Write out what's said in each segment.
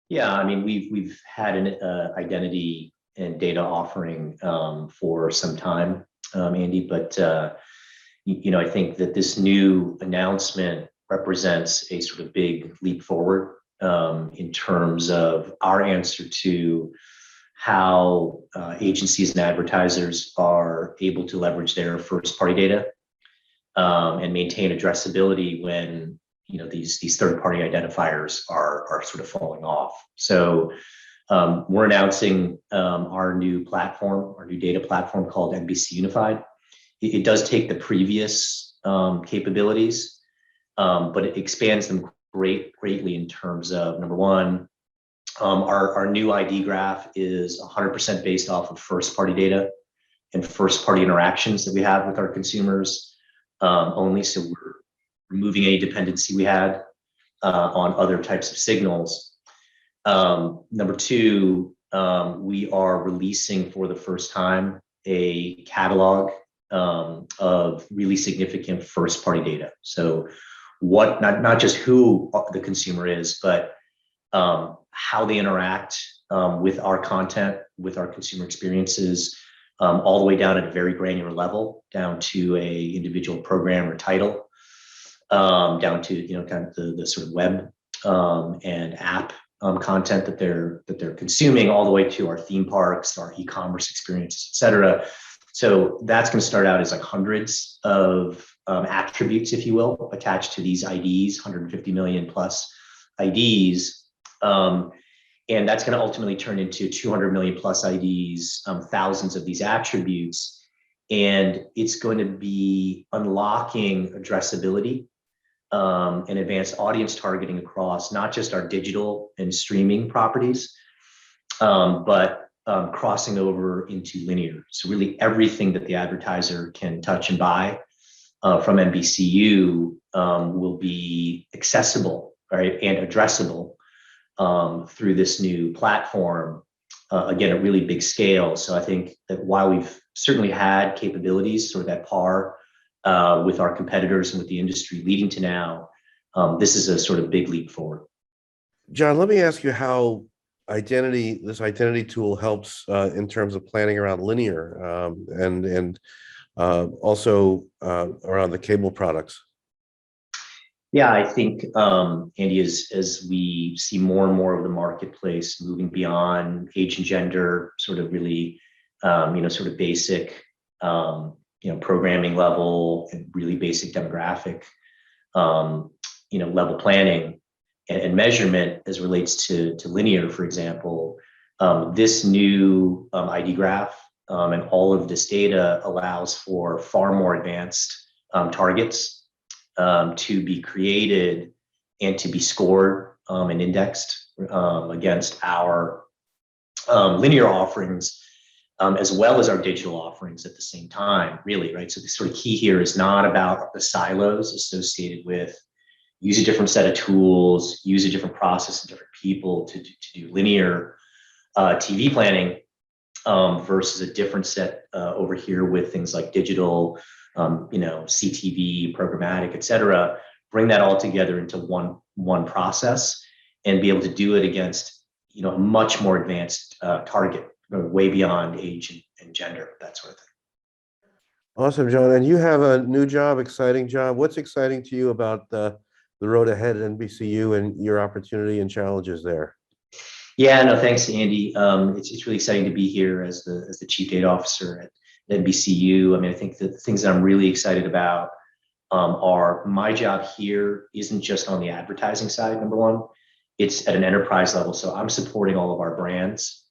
Yeah, I mean, we've had an identity and data offering for some time, Andy, but I think that this new announcement represents a sort of big leap forward in terms of our answer to how agencies and advertisers are able to leverage their first-party data and maintain addressability when these third-party identifiers are sort of falling off. So we're announcing our new platform, our new data platform called NBC Unified. It does take the previous capabilities, but it expands them greatly in terms of, number one, our new ID graph is 100% based off of first-party data and first-party interactions that we have with our consumers only. So we're removing any dependency we had on other types of signals. Number two, we are releasing for the first time a catalog of really significant first-party data. So not just who the consumer is, but how they interact with our content, with our consumer experiences, all the way down at a very granular level, down to a individual program or title, down to kind of the sort of web and app content that they're consuming, all the way to our theme parks, our e-commerce experiences, et cetera. So that's going to start out as like hundreds of attributes, if you will, attached to these IDs, 150 million plus IDs. And that's going to ultimately turn into 200 million plus IDs, thousands of these attributes. And it's going to be unlocking addressability and advanced audience targeting across not just our digital and streaming properties, but crossing over into linear. So really everything that the advertiser can touch and buy from NBCU will be accessible, right, and addressable through this new platform, again, at really big scale. So I think that while we've certainly had capabilities sort of at par with our competitors and with the industry leading to now, this is a sort of big leap forward. John, let me ask you how this identity tool helps in terms of planning around linear and also around the cable products. Yeah, I think, Andy, as we see more and more of the marketplace moving beyond age and gender, sort of really, sort of basic, programming level and really basic demographic, level planning and measurement as relates to linear, for example, this new ID graph and all of this data allows for far more advanced targets to be created and to be scored and indexed against our linear offerings, as well as our digital offerings at the same time, really, right? So the sort of key here is not about the silos associated with use a different set of tools, use a different process and different people to do linear TV planning versus a different set over here with things like digital, CTV, programmatic, et cetera. Bring that all together into one process and be able to do it against a much more advanced target, way beyond age and gender, that sort of thing. Awesome, John. And you have a new job, exciting job. What's exciting to you about the road ahead at NBCU and your opportunity and challenges there? Yeah, no, thanks, Andy. It's really exciting to be here as the Chief Data Officer at NBCU. I mean, I think the things that I'm really excited about are my job here isn't just on the advertising side, number one, it's at an enterprise level. So I'm supporting all of our brands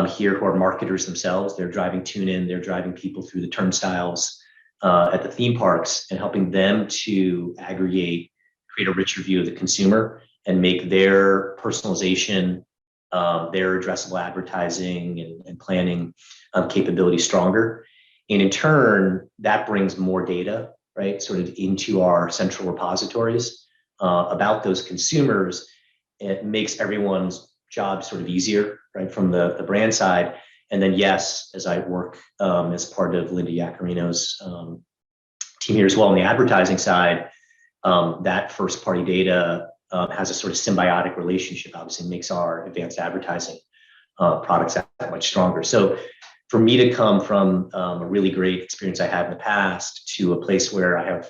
here who are marketers themselves. They're driving tune in, they're driving people through the turnstiles at the theme parks and helping them to aggregate, create a richer view of the consumer and make their personalization, their addressable advertising and planning capability stronger. And in turn, that brings more data, right, sort of into our central repositories about those consumers. It makes everyone's job sort of easier, right, from the brand side. And then, yes, as I work as part of Linda Yaccarino's team here as well on the advertising side, that first party data has a sort of symbiotic relationship, obviously makes our advanced advertising products that much stronger. So for me to come from a really great experience I had in the past to a place where I have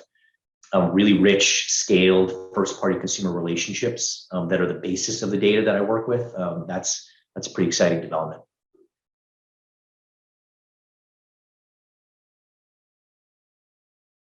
really rich, scaled first-party consumer relationships that are the basis of the data that I work with, that's a pretty exciting development.